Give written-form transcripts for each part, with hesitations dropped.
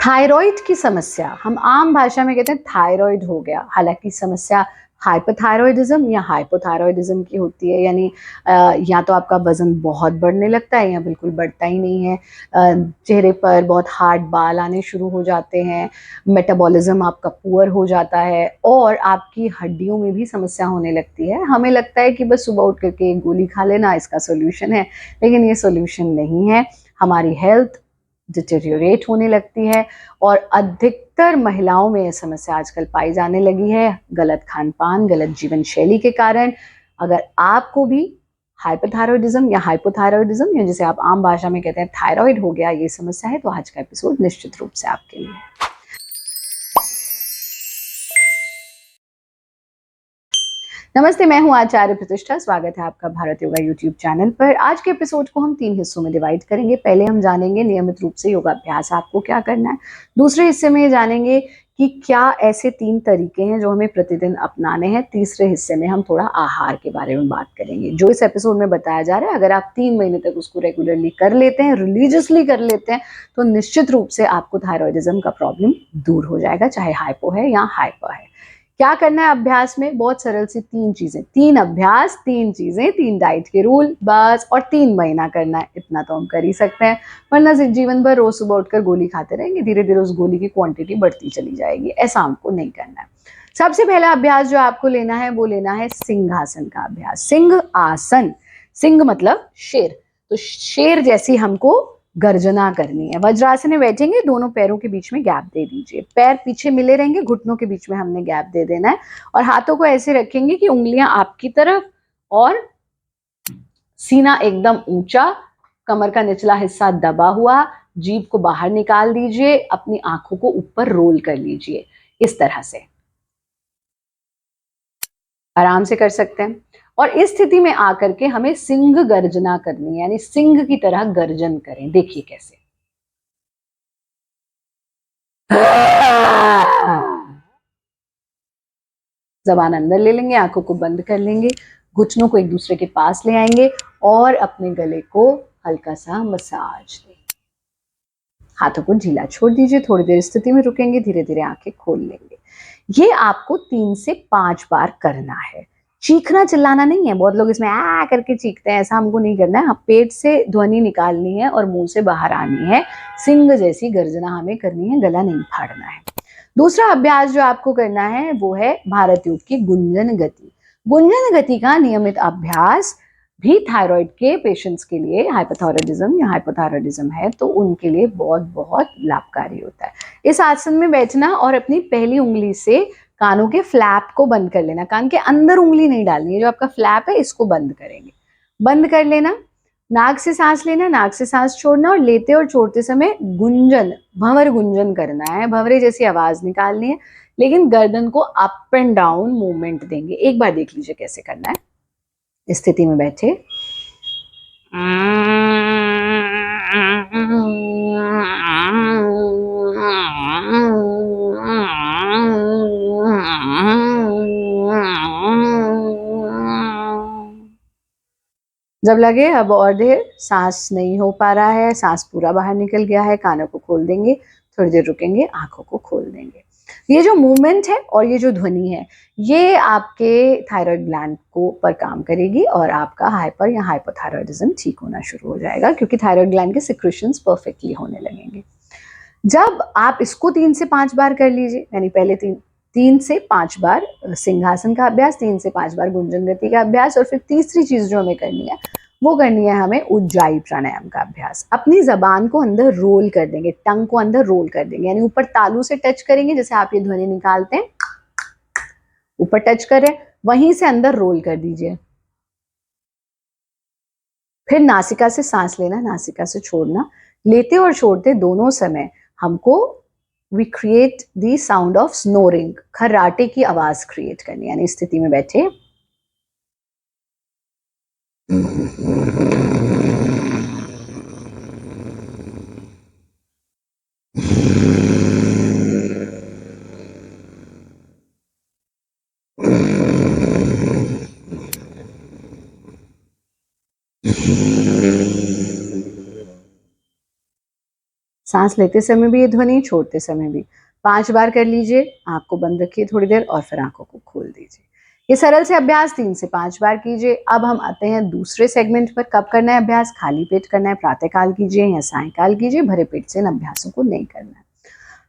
Thyroid की समस्या हम आम भाषा में कहते हैं थायराइड हो गया। हालांकि समस्या हाइपरथायरॉयडिज्म या हाइपोथायरॉयडिज्म की होती है, यानी या तो आपका वजन बहुत बढ़ने लगता है या बिल्कुल बढ़ता ही नहीं है। चेहरे पर बहुत हार्ड बाल आने शुरू हो जाते हैं, मेटाबॉलिज्म आपका पुअर हो जाता है और आपकी हड्डियों में भी समस्या होने लगती है। हमें लगता है कि बस सुबह उठ करके एक गोली खा लेना इसका सोल्यूशन है, लेकिन ये सोल्यूशन नहीं है। हमारी हेल्थ डिटेरियोरेट होने लगती है और अधिकतर महिलाओं में यह समस्या आजकल पाई जाने लगी है गलत खान पान, गलत जीवन शैली के कारण। अगर आपको भी हाइपरथायरॉयडिज्म या हाइपोथायरॉयडिज्म या जिसे आप आम भाषा में कहते हैं थायराइड हो गया, ये समस्या है, तो आज का एपिसोड निश्चित रूप से आपके लिए है। नमस्ते, मैं हूं आचार्य प्रतिष्ठा। स्वागत है आपका भारत योगा यूट्यूब चैनल पर। आज के एपिसोड को हम 3 हिस्सों में डिवाइड करेंगे। पहले हम जानेंगे नियमित रूप से योगाभ्यास आपको क्या करना है। दूसरे हिस्से में जानेंगे कि क्या ऐसे 3 तरीके हैं जो हमें प्रतिदिन अपनाने हैं। तीसरे हिस्से में हम थोड़ा आहार के बारे में बात करेंगे। जो इस एपिसोड में बताया जा रहा है, अगर आप 3 महीने तक उसको रेगुलरली कर लेते हैं, रिलीजियसली कर लेते हैं, तो निश्चित रूप से आपको थायराइडिज्म का प्रॉब्लम दूर हो जाएगा, चाहे हाइपो है या हाइपर है। क्या करना है अभ्यास में? बहुत सरल सी 3 चीजें, 3 अभ्यास, 3 चीजें, 3 डाइट के रूल बस, और 3 महीना करना है। इतना तो हम कर ही सकते हैं, वरना जीवन भर रोज सुबह उठकर गोली खाते रहेंगे, धीरे धीरे उस गोली की क्वांटिटी बढ़ती चली जाएगी। ऐसा हमको नहीं करना है। सबसे पहला अभ्यास जो आपको लेना है वो लेना है सिंहासन का अभ्यास। सिंह आसन, सिंह मतलब शेर, तो शेर जैसी हमको गर्जना करनी है। वज्रासन में बैठेंगे, दोनों पैरों के बीच में गैप दे दीजिए, पैर पीछे मिले रहेंगे, घुटनों के बीच में हमने गैप दे देना है और हाथों को ऐसे रखेंगे कि उंगलियां आपकी तरफ और सीना एकदम ऊंचा, कमर का निचला हिस्सा दबा हुआ, जीभ को बाहर निकाल दीजिए, अपनी आंखों को ऊपर रोल कर लीजिए। इस तरह से आराम से कर सकते हैं। और इस स्थिति में आकर के हमें सिंह गर्जना करनी है, यानी सिंह की तरह गर्जन करें। देखिए कैसे। जबान अंदर ले लेंगे, आंखों को बंद कर लेंगे, घुटनों को एक दूसरे के पास ले आएंगे और अपने गले को हल्का सा मसाज दें। हाथों को ढीला छोड़ दीजिए, थोड़ी देर स्थिति में रुकेंगे, धीरे धीरे आंखें खोल लेंगे। ये आपको 3 से 5 बार करना है। चीखना चिल्लाना नहीं है। बहुत लोग इसमें आ करके चीखते हैं, ऐसा हमको नहीं करना है। पेट से ध्वनि निकालनी है और मुंह से बाहर आनी है। सिंह जैसी गर्जना हमें करनी है, गला नहीं फाड़ना है। दूसरा अभ्यास जो आपको करना है वो है भारत योग की गुंजन गति। गुंजन गति का नियमित अभ्यास भी थायराइड के पेशेंट्स के लिए, हाइपोथायरॉयडिज्म या हाइपोथायरॉयडिज्म है तो उनके लिए बहुत बहुत लाभकारी होता है। इस आसन में बैठना और अपनी पहली उंगली से कानों के फ्लैप को बंद कर लेना। कान के अंदर उंगली नहीं डालनी है, जो आपका फ्लैप है इसको बंद करेंगे। बंद कर लेना, नाक से सांस लेना, नाक से सांस छोड़ना और लेते और छोड़ते समय गुंजन, भंवर गुंजन करना है। भंवरे जैसी आवाज निकालनी है, लेकिन गर्दन को अप एंड डाउन मूवमेंट देंगे। एक बार देख लीजिए कैसे करना है। इस स्थिति में बैठे जब लगे अब और देर सांस नहीं हो पा रहा है, सांस पूरा बाहर निकल गया है, कानों को खोल देंगे, थोड़ी देर रुकेंगे, आंखों को खोल देंगे। ये जो मूवमेंट है और ये जो ध्वनि है, ये आपके थायराइड ग्लैंड को पर काम करेगी और आपका हाइपर या हाइपोथायरॉयडिज्म ठीक होना शुरू हो जाएगा, क्योंकि थायराइड ग्लैंड के सिक्रेशंस परफेक्टली होने लगेंगे। जब आप इसको 3 से 5 बार कर लीजिए, यानी पहले 3 से 5 बार सिंहासन का अभ्यास, 3 से 5 बार गुंजन गति का अभ्यास, और फिर तीसरी चीज जो हमें करनी है वो करनी है हमें उज्जाई प्राणायाम का अभ्यास। अपनी जबान को अंदर रोल कर देंगे, टंग को अंदर रोल कर देंगे, यानी ऊपर तालू से टच करेंगे, जैसे आप ये ध्वनि निकालते हैं, ऊपर टच करें, वहीं से अंदर रोल कर दीजिए। फिर नासिका से सांस लेना, नासिका से छोड़ना। लेते और छोड़ते दोनों समय हमको we create the sound of snoring, खर्राटे की आवाज क्रिएट करनी, यानी स्थिति में बैठे सांस लेते समय भी ये ध्वनि, छोड़ते समय भी। 5 बार कर लीजिए, आंख को बंद रखिए थोड़ी देर और फिर आंखों को खोल दीजिए। ये सरल से अभ्यास 3 से 5 बार कीजिए। अब हम आते हैं दूसरे सेगमेंट पर। कब करना है अभ्यास? खाली पेट करना है, प्रातःकाल कीजिए या सायंकाल कीजिए, भरे पेट से इन अभ्यासों को नहीं करना है।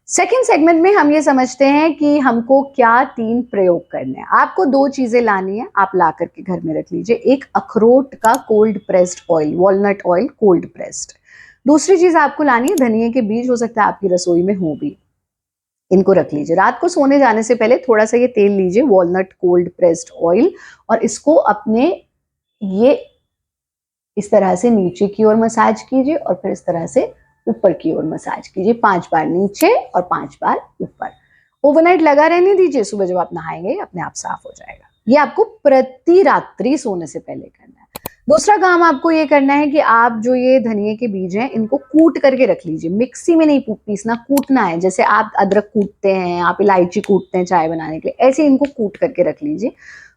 सेकेंड सेगमेंट में हम ये समझते हैं कि हमको क्या 3 प्रयोग करने हैं। आपको 2 चीजें लानी है, आप ला करके घर में रख लीजिए। एक अखरोट का cold pressed oil, walnut oil cold pressed. दूसरी चीज आपको लानी है धनिए के बीज, हो सकता है आपकी रसोई में हो भी, इनको रख लीजिए। रात को सोने जाने से पहले थोड़ा सा ये तेल लीजिए, वॉलनट कोल्ड प्रेस्ड ऑयल, और इसको अपने ये इस तरह से नीचे की ओर मसाज कीजिए और फिर इस तरह से ऊपर की ओर मसाज कीजिए। 5 बार नीचे और 5 बार ऊपर। ओवरनाइट लगा रहने दीजिए, सुबह जब आप नहाएंगे अपने आप साफ हो जाएगा। ये आपको प्रति रात्रि सोने से पहले करना है। दूसरा काम आपको ये करना है कि आप जो ये धनिए के बीज हैं इनको कूट करके रख लीजिए। मिक्सी में नहीं पीसना, कूटना है। जैसे आप अदरक कूटते हैं, आप इलायची कूटते हैं चाय बनाने के लिए, ऐसे इनको कूट करके रख लीजिए।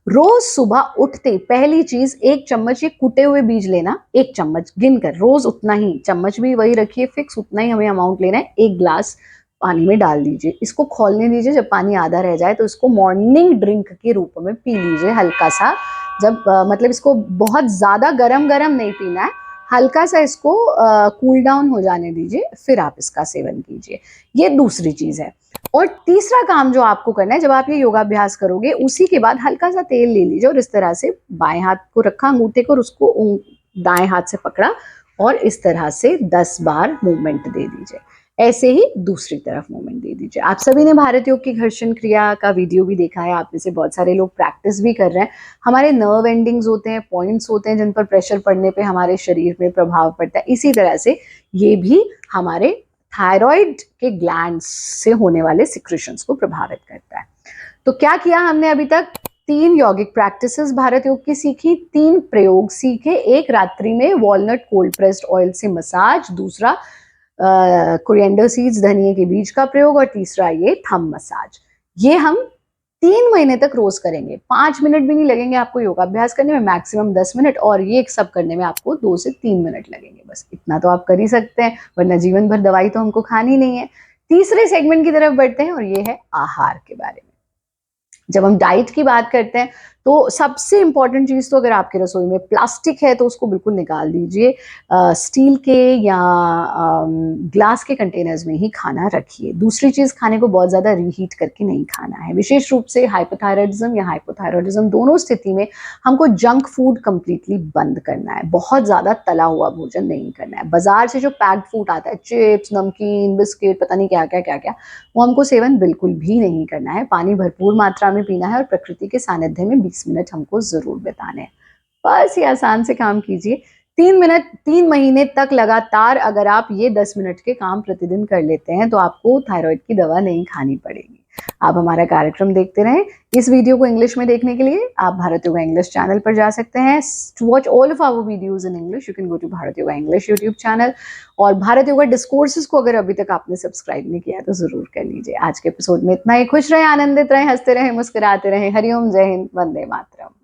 रोज सुबह उठते पहली चीज 1 चम्मच ये कुटे हुए बीज लेना, 1 चम्मच गिनकर, रोज उतना ही, चम्मच भी वही रखिए फिक्स, उतना ही हमें अमाउंट लेना है। 1 ग्लास पानी में डाल दीजिए, इसको खौलने दीजिए। जब पानी आधा रह जाए तो इसको मॉर्निंग ड्रिंक के रूप में पी लीजिए हल्का सा। जब मतलब इसको बहुत ज्यादा गरम गरम नहीं पीना है, हल्का सा इसको कूल डाउन हो जाने दीजिए, फिर आप इसका सेवन कीजिए। ये दूसरी चीज है। और तीसरा काम जो आपको करना है, जब आप ये योगाभ्यास करोगे उसी के बाद हल्का सा तेल ले लीजिए और इस तरह से बाएं हाथ को रखा अंगूठे को और उसको दाएं हाथ से पकड़ा और इस तरह से 10 बार मूवमेंट दे दीजिए। ऐसे ही दूसरी तरफ मूवमेंट दे दीजिए। आप सभी ने भारत योग की घर्षण क्रिया का वीडियो भी देखा है, आप में से बहुत सारे लोग प्रैक्टिस भी कर रहे हैं। हमारे नर्व एंडिंग्स होते हैं, पॉइंट्स होते हैं जिन पर प्रेशर पड़ने पे हमारे शरीर में प्रभाव पड़ता है। इसी तरह से ये भी हमारे थायराइड के ग्लैंड्स से होने वाले सिक्रेशंस को प्रभावित करता है। तो क्या किया हमने अभी तक? 3 यौगिक प्रैक्टिसेस भारत योग की सीखी, 3 प्रयोग सीखे। एक रात्रि में वॉलनट कोल्ड प्रेस्ड ऑयल से मसाज, दूसरा कोरिएंडर सीड्स धनिए के बीज का प्रयोग, और तीसरा ये थंब मसाज। ये हम 3 महीने तक रोज करेंगे। 5 मिनट भी नहीं लगेंगे आपको योगाभ्यास करने में, मैक्सिमम 10 मिनट, और ये सब करने में आपको 2 से 3 मिनट लगेंगे। बस इतना तो आप कर ही सकते हैं, वरना जीवन भर दवाई तो हमको खानी नहीं है। तीसरे सेगमेंट की तरफ बढ़ते हैं और ये है आहार के बारे में। जब हम डाइट की बात करते हैं तो सबसे इंपॉर्टेंट चीज तो, अगर आपके रसोई में प्लास्टिक है तो उसको बिल्कुल निकाल दीजिए। स्टील के या ग्लास के कंटेनर्स में ही खाना रखिए। दूसरी चीज, खाने को बहुत ज्यादा रीहीट करके नहीं खाना है। विशेष रूप से हाइपोथायराइडिज्म या हाइपोथायराइडिज्म दोनों स्थिति में हमको जंक फूड कंप्लीटली बंद करना है। बहुत ज्यादा तला हुआ भोजन नहीं करना है। बाजार से जो पैक्ड फूड आता है, चिप्स, नमकीन, बिस्किट, पता नहीं क्या क्या क्या क्या, वो हमको सेवन बिल्कुल भी नहीं करना है। पानी भरपूर मात्रा में पीना है और प्रकृति के सानिध्य में 20 मिनट हमको जरूर बिताने हैं। बस ये आसान से काम कीजिए। 3 महीने तक लगातार अगर आप ये 10 मिनट के काम प्रतिदिन कर लेते हैं तो आपको थायराइड की दवा नहीं खानी पड़ेगी। आप हमारा कार्यक्रम देखते रहें। इस वीडियो को इंग्लिश में देखने के लिए आप भारत योगा इंग्लिश चैनल पर जा सकते हैं। To watch all of our videos in English you can go to Bharat Yoga English YouTube channel. और भारत योगा डिस्कोर्सेज को अगर अभी तक आपने सब्सक्राइब नहीं किया तो जरूर कर लीजिए। आज के एपिसोड में इतना ही। खुश रहे, आनंदित रहे, हंसते रहे, मुस्कुराते रहे। हरिओम, जय हिंद, वंदे मातरम।